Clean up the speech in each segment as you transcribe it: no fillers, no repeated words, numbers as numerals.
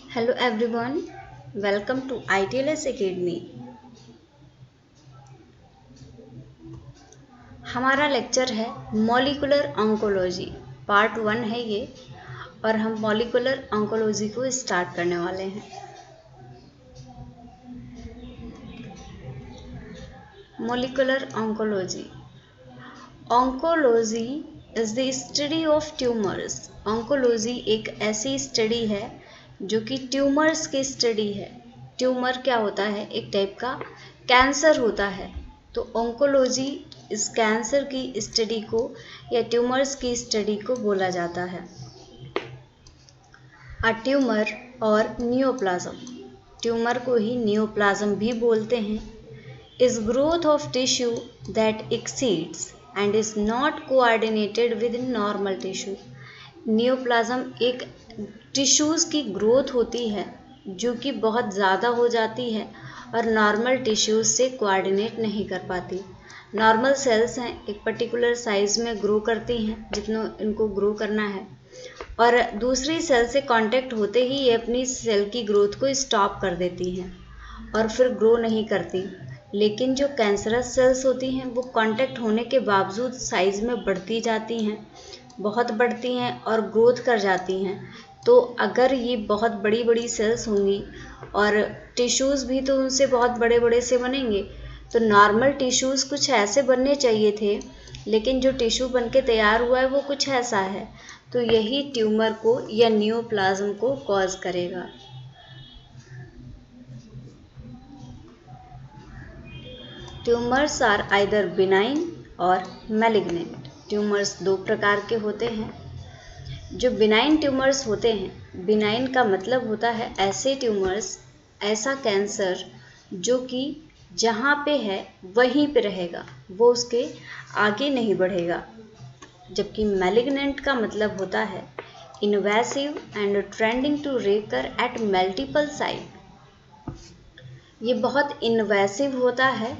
Hello everyone, welcome to ITLS Academy। हमारा lecture है molecular oncology, part 1 है ये, और हम मॉलिक्यूलर ऑन्कोलॉजी को स्टार्ट करने वाले हैं। Molecular oncology. Oncology is the study of tumours. Oncology एक ऐसी स्टडी है जो कि ट्यूमर्स की स्टडी है। ट्यूमर क्या होता है? एक टाइप का कैंसर होता है। तो ऑन्कोलॉजी इस कैंसर की स्टडी को या ट्यूमर्स की स्टडी को बोला जाता है। अ ट्यूमर और नियोप्लाज्म, ट्यूमर को ही नियोप्लाज्म भी बोलते हैं, is growth of tissue that exceeds and is not coordinated with normal tissue। Neoplasm एक टिश्यूज़ की ग्रोथ होती है जो कि बहुत ज़्यादा हो जाती है और नॉर्मल टिश्यूज़ से कोऑर्डिनेट नहीं कर पाती। नॉर्मल सेल्स हैं, एक पर्टिकुलर साइज़ में ग्रो करती हैं जितना इनको ग्रो करना है, और दूसरी सेल से कांटेक्ट होते ही ये अपनी सेल की ग्रोथ को स्टॉप कर देती हैं और फिर ग्रो नहीं करती। लेकिन जो कैंसरस सेल्स होती हैं वो कांटेक्ट होने के बावजूद साइज़ में बढ़ती जाती हैं, बहुत बढ़ती हैं और ग्रोथ कर जाती हैं। तो अगर ये बहुत बड़ी बड़ी सेल्स होंगी और टिश्यूज़ भी तो उनसे बहुत बड़े बड़े से बनेंगे, तो नॉर्मल टिश्यूज़ कुछ ऐसे बनने चाहिए थे, लेकिन जो टिश्यू बन के तैयार हुआ है वो कुछ ऐसा है। तो यही ट्यूमर को या नियोप्लाज्म को कॉज करेगा। ट्यूमर्स आर आइदर बिनाइन और मैलिग्नेंट। ट्यूमर्स दो प्रकार के होते हैं। जो बिनाइन ट्यूमर्स होते हैं, बिनाइन का मतलब होता है ऐसे ट्यूमर्स, ऐसा कैंसर जो कि जहाँ पे है वहीं पे रहेगा, वो उसके आगे नहीं बढ़ेगा। जबकि मैलिग्नेंट का मतलब होता है invasive and trending to recur at multiple site. ये बहुत इन्वेसिव होता है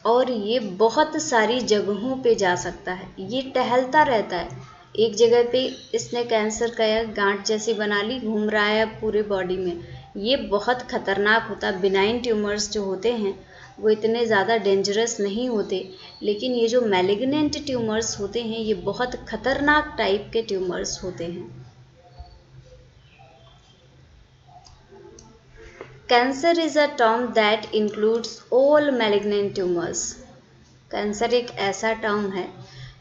और ये बहुत सारी जगहों पे जा सकता है। ये टहलता रहता है, एक जगह पे इसने कैंसर का या गांठ जैसी बना ली, घूम रहा है पूरे बॉडी में। ये बहुत खतरनाक होता है। बिनाइन ट्यूमर्स जो होते हैं वो इतने ज़्यादा डेंजरस नहीं होते, लेकिन ये जो मैलिग्नेंट ट्यूमर्स होते हैं ये बहुत खतरनाक टाइप के ट्यूमर्स होते हैं। Cancer is a term that includes all malignant tumours. Cancer एक ऐसा टर्म है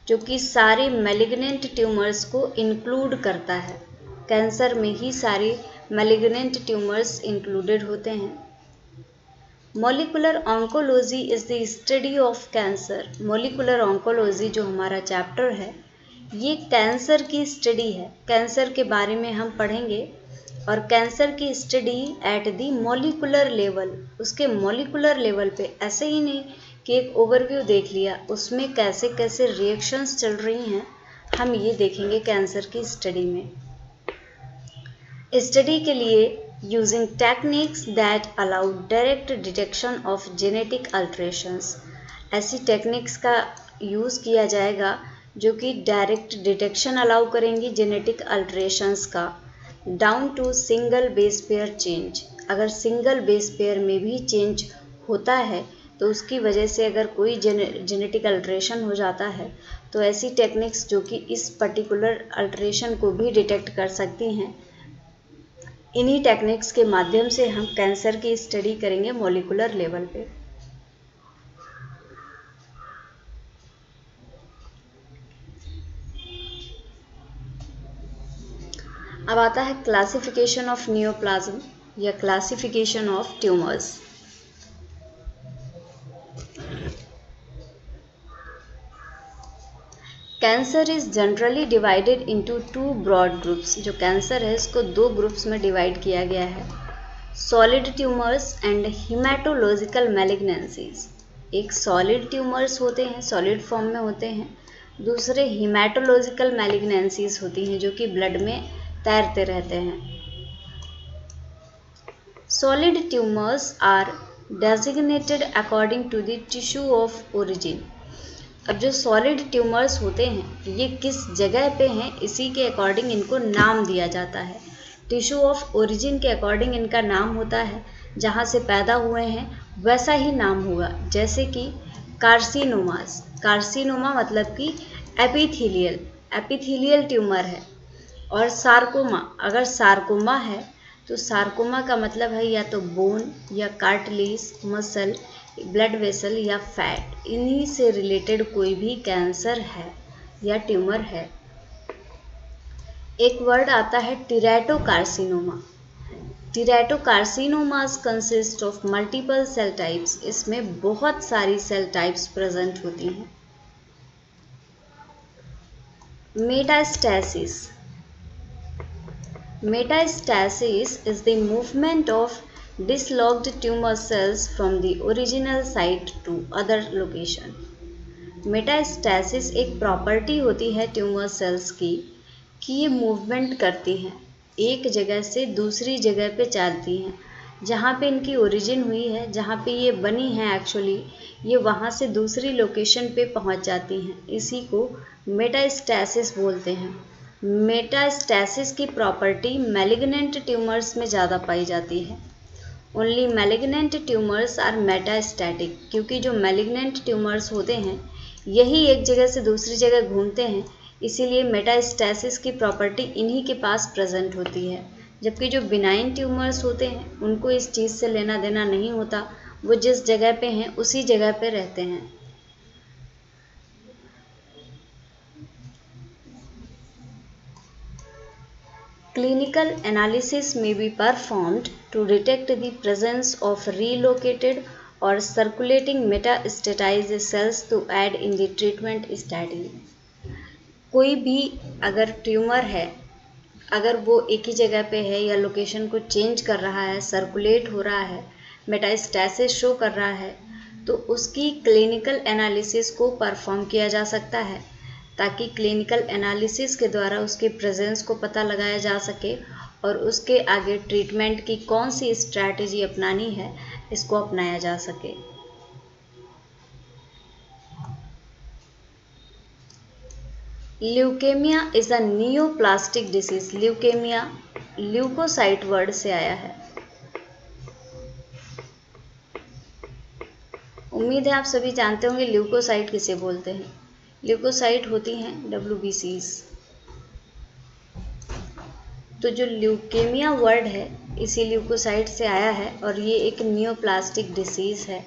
जो कि सारे मैलिग्नेंट ट्यूमर्स को इंक्लूड करता है। कैंसर में ही सारे मैलिग्नेंट ट्यूमर्स इंक्लूडेड होते हैं। Molecular oncology is the study of cancer. Molecular oncology जो हमारा चैप्टर है ये कैंसर की स्टडी है। कैंसर के बारे में हम पढ़ेंगे और कैंसर की study at the molecular level, उसके मॉलिक्यूलर लेवल पे, ऐसे ही नहीं कि एक ओवरव्यू देख लिया, उसमें कैसे कैसे रिएक्शंस चल रही हैं हम ये देखेंगे कैंसर की स्टडी में। स्टडी के लिए using techniques that allow direct detection of genetic alterations. ऐसी टेक्निक्स का यूज़ किया जाएगा जो कि डायरेक्ट डिटेक्शन अलाउ करेंगी जेनेटिक अल्ट्रेशंस का, down to single base pair change. अगर सिंगल बेस पेयर में भी चेंज होता है तो उसकी वजह से अगर कोई जेनेटिक अल्ट्रेशन हो जाता है तो ऐसी टेक्निक्स जो कि इस पर्टिकुलर अल्ट्रेशन को भी डिटेक्ट कर सकती हैं, इन्हीं टेक्निक्स के माध्यम से हम कैंसर की स्टडी करेंगे मॉलिक्यूलर लेवल पे। अब आता है क्लासिफिकेशन ऑफ नियोप्लाज्म या classification of tumours. Cancer is generally divided into two broad groups. जो कैंसर है इसको दो ग्रुप्स में डिवाइड किया गया है, solid tumours and haematological malignancies. एक सॉलिड ट्यूमर्स होते हैं, सॉलिड फॉर्म में होते हैं, दूसरे हिमेटोलॉजिकल मैलिग्नेंसीज होती हैं जो कि ब्लड में तैरते रहते हैं। Solid tumours are designated according to the tissue of origin. अब जो सॉलिड ट्यूमर्स होते हैं ये किस जगह पे हैं इसी के अकॉर्डिंग इनको नाम दिया जाता है। टिश्यू ऑफ ओरिजिन के अकॉर्डिंग इनका नाम होता है, जहाँ से पैदा हुए हैं वैसा ही नाम होगा। जैसे कि कार्सिनोमास, कार्सिनोमा मतलब कि एपिथेलियल ट्यूमर है। और सार्कोमा, अगर सार्कोमा है तो सार्कोमा का मतलब है या तो बोन या कार्टिलेज, मसल, ब्लड वेसल या फैट, इन्हीं से रिलेटेड कोई भी कैंसर है या ट्यूमर है। एक वर्ड आता है teratocarcinoma. Teratocarcinomas consist of multiple cell types, इसमें बहुत सारी सेल टाइप्स प्रेजेंट होती हैं। Metastasis, metastasis is the movement of dislodged tumor cells from the original site to other location. Metastasis एक प्रॉपर्टी होती है ट्यूमर सेल्स की कि ये मूवमेंट करती हैं, एक जगह से दूसरी जगह पे चलती हैं। जहाँ पे इनकी ओरिजिन हुई है, जहाँ पे ये बनी है एक्चुअली, ये वहाँ से दूसरी लोकेशन पे पहुँच जाती हैं। इसी को मेटास्टैसिस बोलते हैं। मेटास्टैसिस की प्रॉपर्टी मैलिग्नेंट ट्यूमर्स में ज़्यादा पाई जाती है। Only malignant tumours are metastatic, क्योंकि जो मैलिग्नेंट ट्यूमर्स होते हैं यही एक जगह से दूसरी जगह घूमते हैं, इसीलिए मेटास्टैसिस की प्रॉपर्टी इन्हीं के पास प्रेजेंट होती है। जबकि जो बिनाइन ट्यूमर्स होते हैं उनको इस चीज़ से लेना देना नहीं होता, वो जिस जगह पे हैं उसी जगह पे रहते हैं। Clinical analysis may be performed to detect the presence of relocated or circulating metastatized cells to aid in the treatment study. कोई भी अगर ट्यूमर है, अगर वो एक ही जगह पे है या लोकेशन को चेंज कर रहा है, सर्कुलेट हो रहा है, मेटास्टैसिस शो कर रहा है, तो उसकी क्लिनिकल एनालिसिस को परफॉर्म किया जा सकता है, ताकि क्लिनिकल एनालिसिस के द्वारा उसके प्रेजेंस को पता लगाया जा सके और उसके आगे ट्रीटमेंट की कौन सी स्ट्रैटेजी अपनानी है, इसको अपनाया जा सके। Leukaemia is a neoplastic disease. Leukaemia leucocyte word से आया है। उम्मीद है आप सभी जानते होंगे ल्यूकोसाइट किसे बोलते हैं। ल्यूकोसाइट होती हैं WBCs। तो जो ल्यूकेमिया वर्ड है इसी ल्यूकोसाइट से आया है और ये एक नियोप्लास्टिक डिसीज है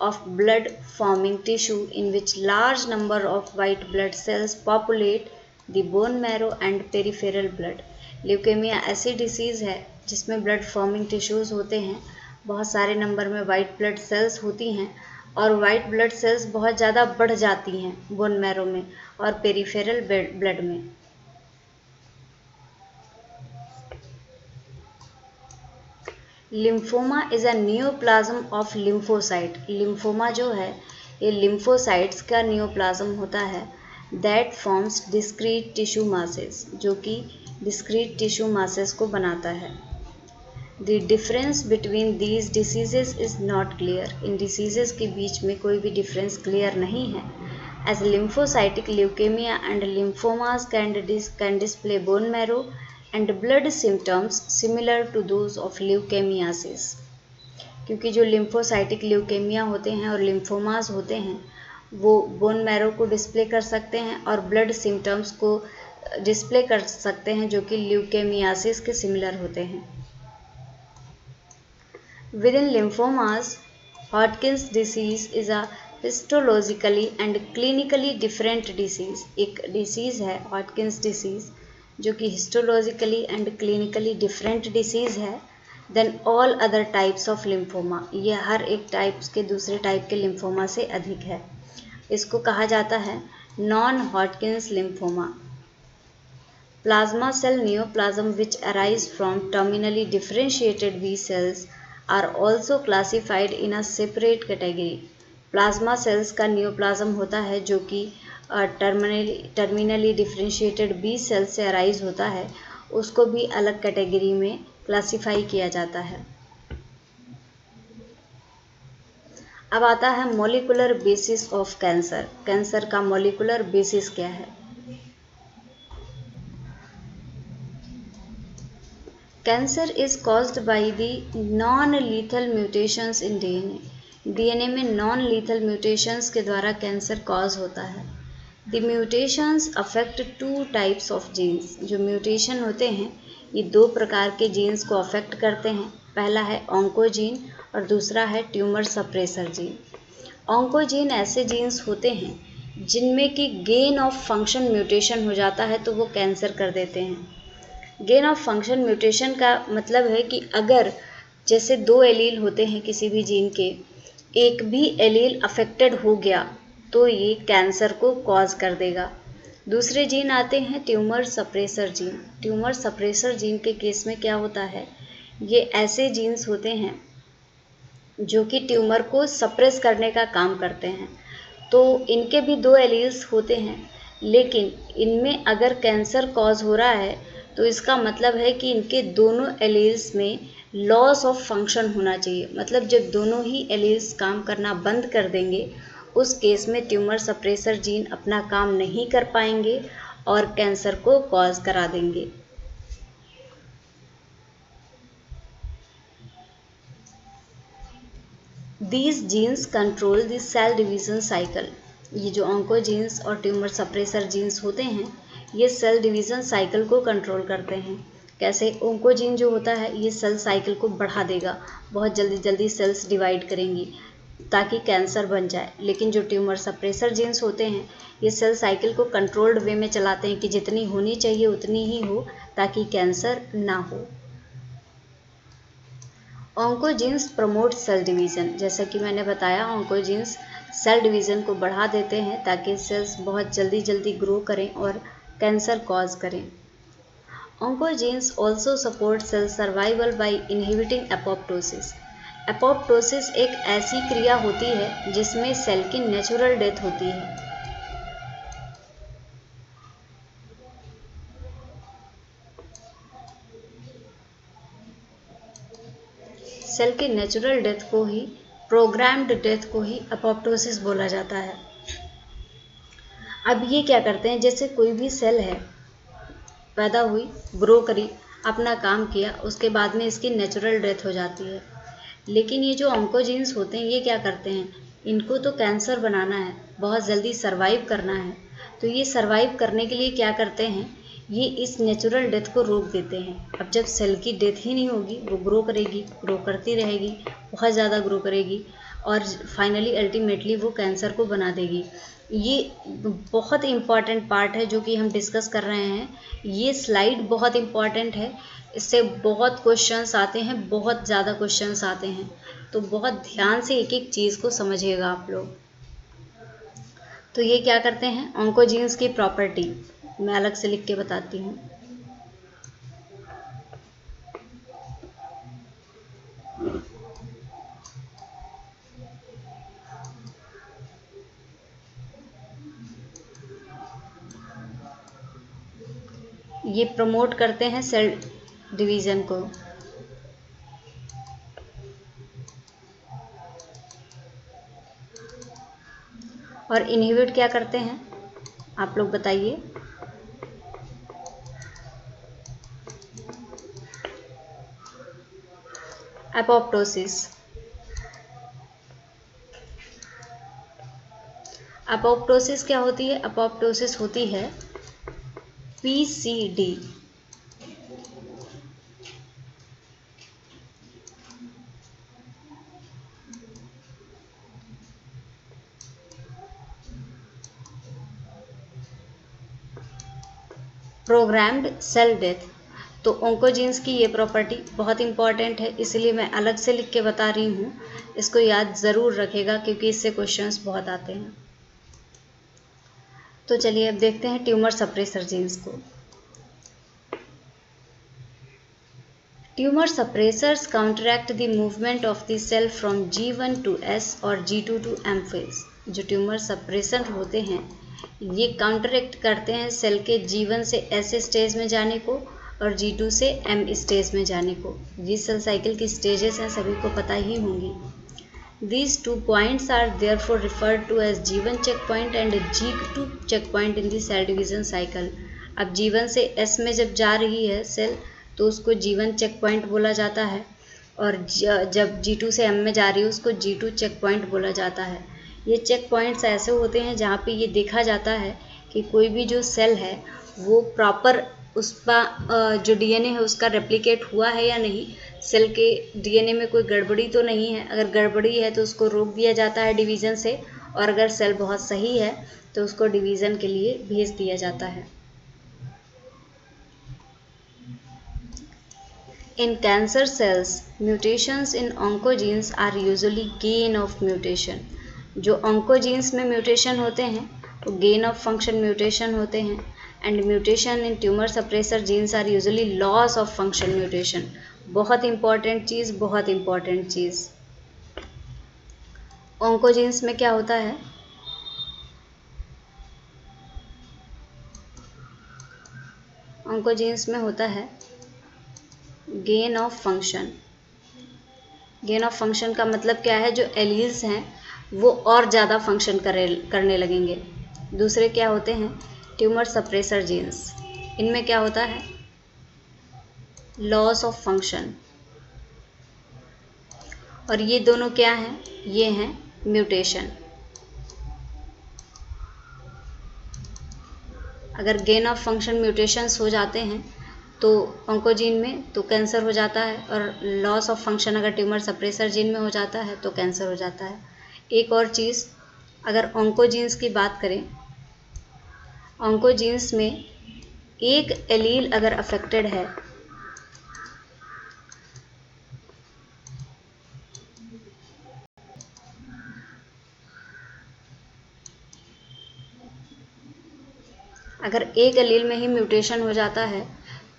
of blood forming tissue in which large number of white blood cells populate the bone marrow and peripheral blood. Leukaemia ऐसी डिसीज़ है जिसमें ब्लड फॉर्मिंग टिश्यूज़ होते हैं, बहुत सारे नंबर में वाइट ब्लड सेल्स होती हैं और वाइट ब्लड सेल्स बहुत ज़्यादा बढ़ जाती हैं बोन मैरो में और पेरिफेरल ब्लड में। Lymphoma is a neoplasm of lymphocyte. Lymphoma जो है ये लिम्फोसाइट्स का नियोप्लाज्म होता है that forms discrete tissue masses, जो कि डिस्क्रीट टिश्यू मासेस को बनाता है। The difference between these diseases is not clear. इन डिसीजेज के बीच में कोई भी डिफरेंस क्लियर नहीं है। As lymphocytic leukaemia and lymphomas can display bone marrow and blood symptoms similar to those of leukemiasis। क्योंकि जो लिम्फोसाइटिक ल्यूकेमिया होते हैं और लिम्फोमास होते हैं वो बोन मैरो को डिस्प्ले कर सकते हैं और ब्लड सिम्टम्स को डिस्प्ले कर सकते हैं जो कि ल्यूकेमियासिस के सिमिलर होते हैं। Within lymphomas Hodgkin's disease is a histologically and clinically different disease. एक डिसीज है हॉटकिंस डिसीज जो कि histologically and clinically different disease है than all other types of lymphoma. ये हर एक टाइप्स के दूसरे टाइप के लिम्फोमा से अधिक है। इसको कहा जाता है non Hodgkin's lymphoma. Plasma cell neoplasm which arise from terminally differentiated B cells are also classified in a separate category. Plasma cells का नियोप्लाज्म होता है जो कि टर्मिनली डिफरेंशिएटेड बी सेल से अराइज होता है, उसको भी अलग कैटेगरी में क्लासिफाई किया जाता है। अब आता है molecular basis of cancer. Cancer का मॉलिकुलर बेसिस क्या है? Cancer is caused by the non lethal mutations in DNA. DNA में नॉन लीथल म्यूटेशंस के द्वारा कैंसर कॉज होता है। The mutations affect two types of genes. जो म्यूटेशन होते हैं ये दो प्रकार के जीन्स को अफेक्ट करते हैं। पहला है ऑन्कोजीन और दूसरा है ट्यूमर सप्रेसर जीन। ऑन्कोजीन ऐसे जीन्स होते हैं जिनमें कि गेन ऑफ फंक्शन म्यूटेशन हो जाता है तो वो कैंसर कर देते हैं। गेन ऑफ फंक्शन म्यूटेशन का मतलब है कि अगर जैसे दो एलील होते हैं किसी भी जीन के, एक भी एलील अफेक्टेड हो गया तो ये कैंसर को कॉज कर देगा। दूसरे जीन आते हैं tumour suppressor gene. Tumour suppressor gene के केस में क्या होता है, ये ऐसे जीन्स होते हैं जो कि ट्यूमर को सप्रेस करने का काम करते हैं। तो इनके भी दो एलील्स होते हैं, लेकिन इनमें अगर कैंसर कॉज हो रहा है तो इसका मतलब है कि इनके दोनों एलील्स में लॉस ऑफ फंक्शन होना चाहिए। मतलब जब दोनों ही एलील्स काम करना बंद कर देंगे उस केस में ट्यूमर सप्रेसर जीन अपना काम नहीं कर पाएंगे और कैंसर को कॉज करा देंगे। These genes control the cell division cycle। ये जो ऑन्कोजीन्स और ट्यूमर सप्रेसर जीन्स होते हैं ये सेल डिवीज़न साइकिल को कंट्रोल करते हैं। कैसे? ऑन्कोजीन जो होता है ये सेल साइकिल को बढ़ा देगा, बहुत जल्दी जल्दी सेल्स डिवाइड करेंगी ताकि कैंसर बन जाए। लेकिन जो ट्यूमर सप्रेसर जीन्स होते हैं ये सेल साइकिल को कंट्रोल्ड वे में चलाते हैं कि जितनी होनी चाहिए उतनी ही हो ताकि कैंसर ना हो। Oncogenes promote cell division. जैसा कि मैंने बताया ऑन्कोजीन्स सेल डिवीज़न को बढ़ा देते हैं ताकि सेल्स बहुत जल्दी जल्दी ग्रो करें और कैंसर कॉज करें। Oncogenes also support cell survival by inhibiting apoptosis. Apoptosis एक ऐसी क्रिया होती है जिसमें सेल की नेचुरल डेथ होती है। सेल की नेचुरल डेथ को ही, प्रोग्राम्ड डेथ को ही एपोप्टोसिस बोला जाता है। अब ये क्या करते हैं, जैसे कोई भी सेल है, पैदा हुई, ग्रो करी, अपना काम किया, उसके बाद में इसकी नेचुरल डेथ हो जाती है। लेकिन ये जो ऑन्कोजीन्स होते हैं ये क्या करते हैं, इनको तो कैंसर बनाना है, बहुत जल्दी सर्वाइव करना है। तो ये सर्वाइव करने के लिए क्या करते हैं, ये इस नेचुरल डेथ को रोक देते हैं। अब जब सेल की डेथ ही नहीं होगी, वो ग्रो करेगी, ग्रो करती रहेगी, बहुत ज़्यादा ग्रो करेगी और फाइनली अल्टीमेटली वो कैंसर को बना देगी। ये बहुत इम्पॉर्टेंट पार्ट है जो कि हम डिस्कस कर रहे हैं। ये स्लाइड बहुत इम्पॉर्टेंट है, इससे बहुत क्वेश्चंस आते हैं, बहुत ज़्यादा क्वेश्चंस आते हैं, तो बहुत ध्यान से एक एक चीज़ को समझिएगा आप लोग। तो ये क्या करते हैं, ऑन्कोजीन्स की प्रॉपर्टी मैं अलग से लिख के बताती हूँ। ये प्रमोट करते हैं सेल डिवीज़न को। और इनहिबिट क्या करते हैं, आप लोग बताइए। एपोप्टोसिस। एपोप्टोसिस क्या होती है, एपोप्टोसिस होती है PCD। Programmed cell death. तो ऑन्कोजीन्स की ये प्रॉपर्टी बहुत इंपॉर्टेंट है, इसलिए मैं अलग से लिख के बता रही हूँ। इसको याद ज़रूर रखेगा क्योंकि इससे क्वेश्चंस बहुत आते हैं। तो चलिए अब देखते हैं ट्यूमर सप्रेसर जीन्स को। Tumour suppressors counteract the movement of the cell from G1 to S और G2 to M फेज। जो ट्यूमर सप्रेसर होते हैं ये काउंटरैक्ट करते हैं सेल के G1 से S स्टेज में जाने को और G2 से M स्टेज में जाने को। ये सेल साइकिल की स्टेजेस हैं, सभी को पता ही होंगी। These 2 points are therefore referred to as G1 checkpoint and G2 checkpoint in the cell division cycle। अब G1 से S में जब जा रही है सेल तो उसको G1 चेक पॉइंट बोला जाता है, और जब G2 से M में जा रही है उसको G2 चेक पॉइंट बोला जाता है। ये चेक पॉइंट्स ऐसे होते हैं जहाँ पे ये देखा जाता है कि कोई भी जो सेल है वो प्रॉपर उसका जो डीएनए है उसका रेप्लिकेट हुआ है या नहीं, सेल के डीएनए में कोई गड़बड़ी तो नहीं है। अगर गड़बड़ी है तो उसको रोक दिया जाता है डिवीज़न से, और अगर सेल बहुत सही है तो उसको डिवीज़न के लिए भेज दिया जाता है। In cancer cells, mutations in oncogenes are usually gain of mutation. जो oncogenes में mutation होते हैं वो gain of function mutation होते हैं, and mutation in tumor suppressor genes are usually loss of function mutation. बहुत important चीज़। oncogenes में क्या होता है? oncogenes में होता है gain of function. Gain of function का मतलब क्या है? जो एलील्स हैं वो और ज़्यादा फंक्शन करने लगेंगे। दूसरे क्या होते हैं? Tumour suppressor jeans. इनमें क्या होता है? Loss of function. और ये दोनों क्या हैं? ये हैं म्यूटेशन। अगर गेन ऑफ फंक्शन म्यूटेशंस हो जाते हैं तो ऑन्कोजीन में तो कैंसर हो जाता है, और लॉस ऑफ फंक्शन अगर ट्यूमर सप्रेसर जीन में हो जाता है तो कैंसर हो जाता है। एक और चीज़, अगर ऑन्कोजीन्स की बात करें, ऑन्कोजीन्स में एक एलील अगर अफेक्टेड है अगर एक एलील में ही म्यूटेशन हो जाता है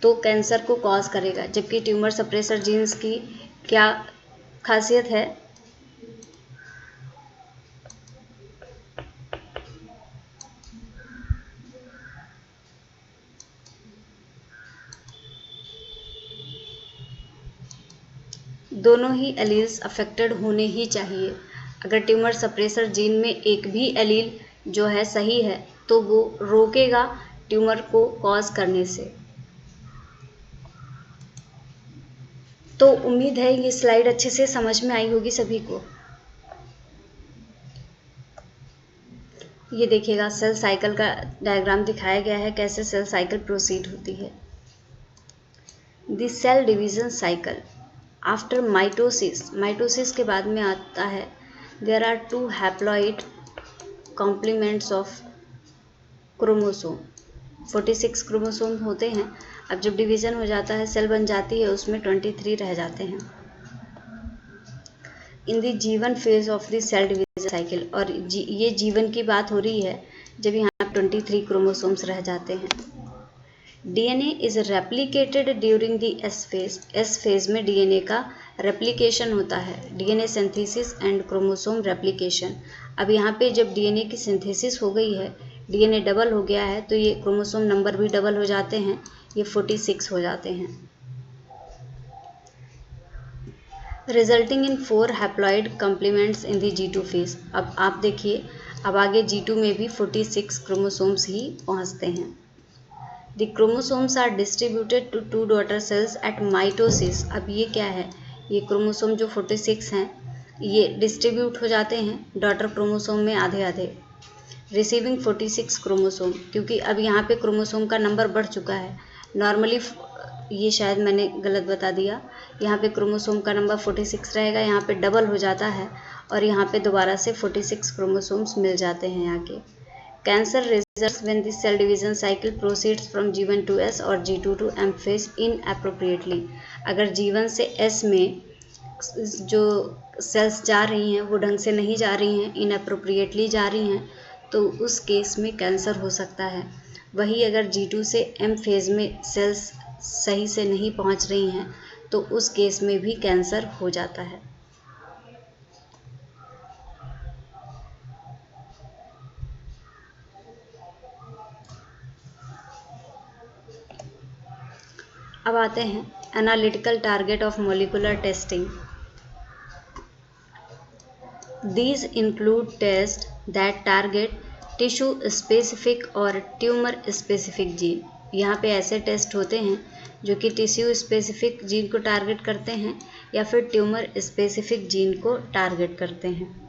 तो कैंसर को कॉज करेगा। जबकि ट्यूमर सप्रेसर जीन्स की क्या खासियत है? दोनों ही एलील्स अफेक्टेड होने ही चाहिए। अगर ट्यूमर सप्रेसर जीन में एक भी एलील जो है सही है तो वो रोकेगा ट्यूमर को कॉज करने से। तो उम्मीद है ये स्लाइड अच्छे से समझ में आई होगी सभी को। ये देखिएगा सेल साइकिल का डायग्राम दिखाया गया है, कैसे सेल साइकिल प्रोसीड होती है। The cell division cycle after mitosis के बाद में आता है there are 2 haploid complements of chromosome. 46 chromosome होते हैं। अब जब डिवीज़न हो जाता है, सेल बन जाती है, उसमें 23 रह जाते हैं। In the G one phase of the cell division cycle, और ये जीवन की बात हो रही है जब यहाँ 23 क्रोमोसोम्स रह जाते हैं। DNA is replicated during the S phase. S phase में डीएनए का रेप्लिकेशन होता है, DNA synthesis and chromosome replication. अब यहाँ पे जब डीएनए की सिंथेसिस हो गई है, डीएनए डबल हो गया है, तो ये क्रोमोसोम नंबर भी डबल हो जाते हैं, ये 46 हो जाते हैं, resulting in 4 haploid complements in the G2 phase. अब आप देखिए, अब आगे G2 में भी 46 क्रोमोसोम्स ही पहुँचते हैं। The chromosomes are distributed to 2 daughter cells at mitosis. अब ये क्या है? ये क्रोमोसोम जो 46 हैं ये डिस्ट्रीब्यूट हो जाते हैं डॉटर क्रोमोसोम में आधे आधे, रिसीविंग 46 क्रोमोसोम। क्योंकि अब यहाँ पे क्रोमोसोम का नंबर बढ़ चुका है। नॉर्मली ये शायद मैंने गलत बता दिया, यहाँ पे क्रोमोसोम का नंबर 46 रहेगा, यहाँ पे डबल हो जाता है और यहाँ पे दोबारा से 46 क्रोमोसोम्स मिल जाते हैं यहाँ के। Cancer results when the cell division cycle proceeds from G1 to S और G2 टू M फेज इनएप्रोप्रिएटली। अगर G1 से S में जो सेल्स जा रही हैं वो ढंग से नहीं जा रही हैं, इनएप्रोप्रिएटली जा रही हैं, तो उस केस में कैंसर हो सकता है। वही अगर G2 से M फेज में सेल्स सही से नहीं पहुंच रही हैं तो उस केस में भी कैंसर हो जाता है। अब आते हैं analytical target of molecular testing. These include tests that target tissue specific or tumor specific gene. यहाँ पे ऐसे टेस्ट होते हैं जो कि टिश्यू स्पेसिफिक जीन को टारगेट करते हैं या फिर ट्यूमर स्पेसिफिक जीन को टारगेट करते हैं।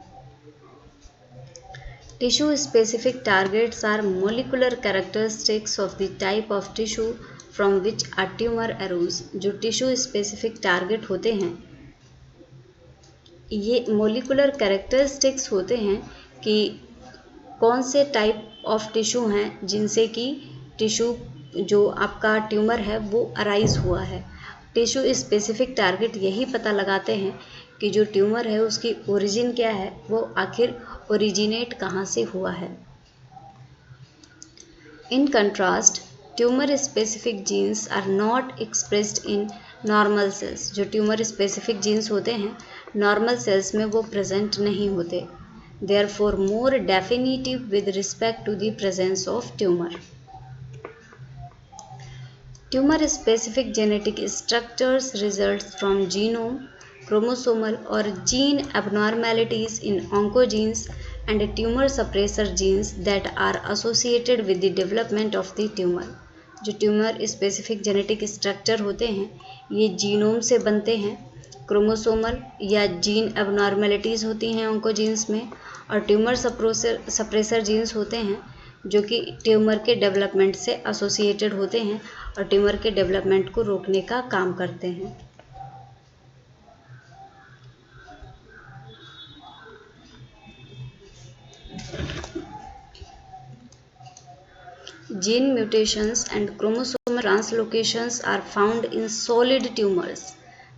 Tissue specific targets are molecular characteristics of the type of tissue from which a tumour arose. जो टिश्यू स्पेसिफिक टारगेट होते हैं ये मोलिकुलर कैरेक्टरिस्टिक्स होते हैं कि कौन से टाइप ऑफ टिश्यू हैं जिनसे कि टिश्यू जो आपका ट्यूमर है वो अराइज हुआ है। टिश्यू स्पेसिफिक टारगेट यही पता लगाते हैं कि जो ट्यूमर है उसकी ओरिजिन क्या है, वो आखिर ओरिजिनेट कहाँ से हुआ है। In contrast tumour specific genes are not expressed in normal cells. जो ट्यूमर स्पेसिफिक जीन्स होते हैं नॉर्मल सेल्स में वो प्रेजेंट नहीं होते। Therefore more definitive with respect to the presence of tumor. Tumor specific genetic structures results from genome, chromosomal or gene abnormalities in oncogenes and tumor suppressor genes that are associated with the development of the tumor. जो tumour specific genetic structure होते हैं ये genome से बनते हैं, chromosomal या gene abnormalities होती हैं ऑन्कोजीन्स में, और ट्यूमर सप्रेसर जीन्स होते हैं जो कि ट्यूमर के डेवलपमेंट से एसोसिएटेड होते हैं और ट्यूमर के डेवलपमेंट को रोकने का काम करते हैं। Gene mutations and chromosomal translocations are found in solid tumors.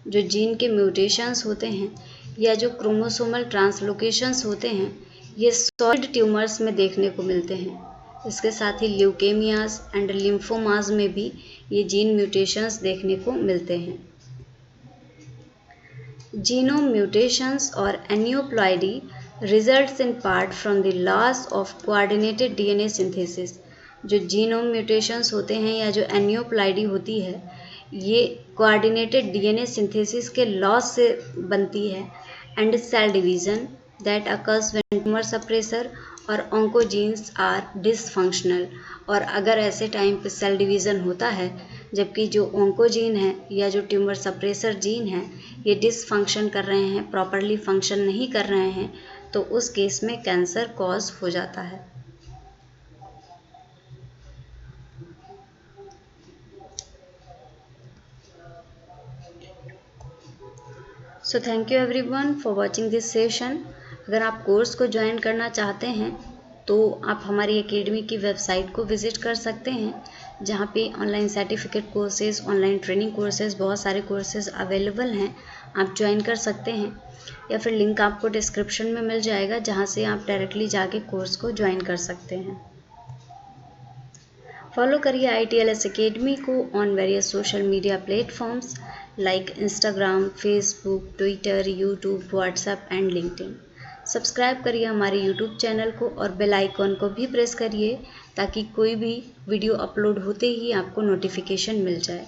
जो जीन के म्यूटेशंस होते हैं या जो क्रोमोसोमल ट्रांसलोकेशंस होते हैं ये सॉलिड ट्यूमर्स में देखने को मिलते हैं। इसके साथ ही ल्यूकेमियाज एंड लिम्फोमाज में भी ये जीन म्यूटेशंस देखने को मिलते हैं। जीनोम म्यूटेशंस और aneuploidy results in part from the loss of coordinated DNA synthesis. जो जीनोम म्यूटेशंस होते हैं या जो एनियोप्लॉइडी होती है ये कोऑर्डिनेटेड डीएनए सिंथेसिस के लॉस से बनती है and cell division that occurs when tumour suppressor और ऑन्कोजीन्स आर डिसफंक्शनल। और अगर ऐसे टाइम पे सेल डिवीज़न होता है जबकि जो ऑन्कोजीन है या जो ट्यूमर सप्रेसर जीन है ये डिसफंक्शन कर रहे हैं, प्रॉपरली फंक्शन नहीं कर रहे हैं, तो उस केस में कैंसर कॉज हो जाता है। So thank you everyone for watching this session. अगर आप कोर्स को ज्वाइन करना चाहते हैं तो आप हमारी एकेडमी की वेबसाइट को विज़िट कर सकते हैं जहाँ पे online certificate courses, online training courses, बहुत सारे कोर्सेज अवेलेबल हैं, आप ज्वाइन कर सकते हैं। या फिर लिंक आपको डिस्क्रिप्शन में मिल जाएगा जहाँ से आप डायरेक्टली जाके कोर्स को ज्वाइन कर सकते हैं। फॉलो करिए ITLS एकेडमी को on various social media platforms like Instagram, Facebook, Twitter, YouTube, WhatsApp and LinkedIn. Subscribe करिए हमारे यूट्यूब चैनल को और बेल आइकॉन को भी प्रेस करिए ताकि कोई भी वीडियो अपलोड होते ही आपको नोटिफिकेशन मिल जाए।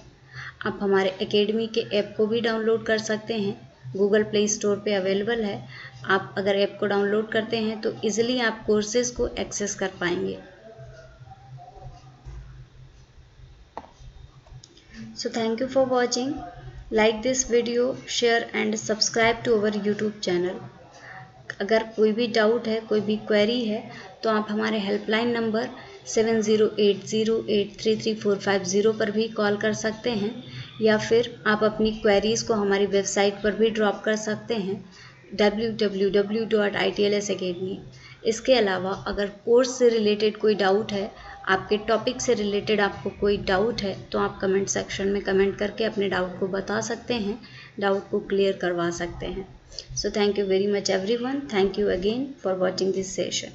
आप हमारे एकेडमी के ऐप को भी डाउनलोड कर सकते हैं, गूगल प्ले स्टोर पे अवेलेबल है। आप अगर ऐप को डाउनलोड करते हैं तो ईजिली आप कोर्सेज को एक्सेस कर पाएंगे। So thank you for watching. Like this video, share and subscribe to our YouTube channel. अगर कोई भी डाउट है, कोई भी क्वेरी है तो आप हमारे हेल्पलाइन नंबर 7080833450 पर भी कॉल कर सकते हैं या फिर आप अपनी क्वेरीज़ को हमारी वेबसाइट पर भी ड्रॉप कर सकते हैं www.itlsacademy। इसके अलावा अगर कोर्स से रिलेटेड कोई डाउट है, आपके टॉपिक से रिलेटेड आपको कोई डाउट है तो आप कमेंट सेक्शन में कमेंट करके अपने डाउट को बता सकते हैं, डाउट को क्लियर करवा सकते हैं। So thank you very much everyone. Thank you again for watching this session.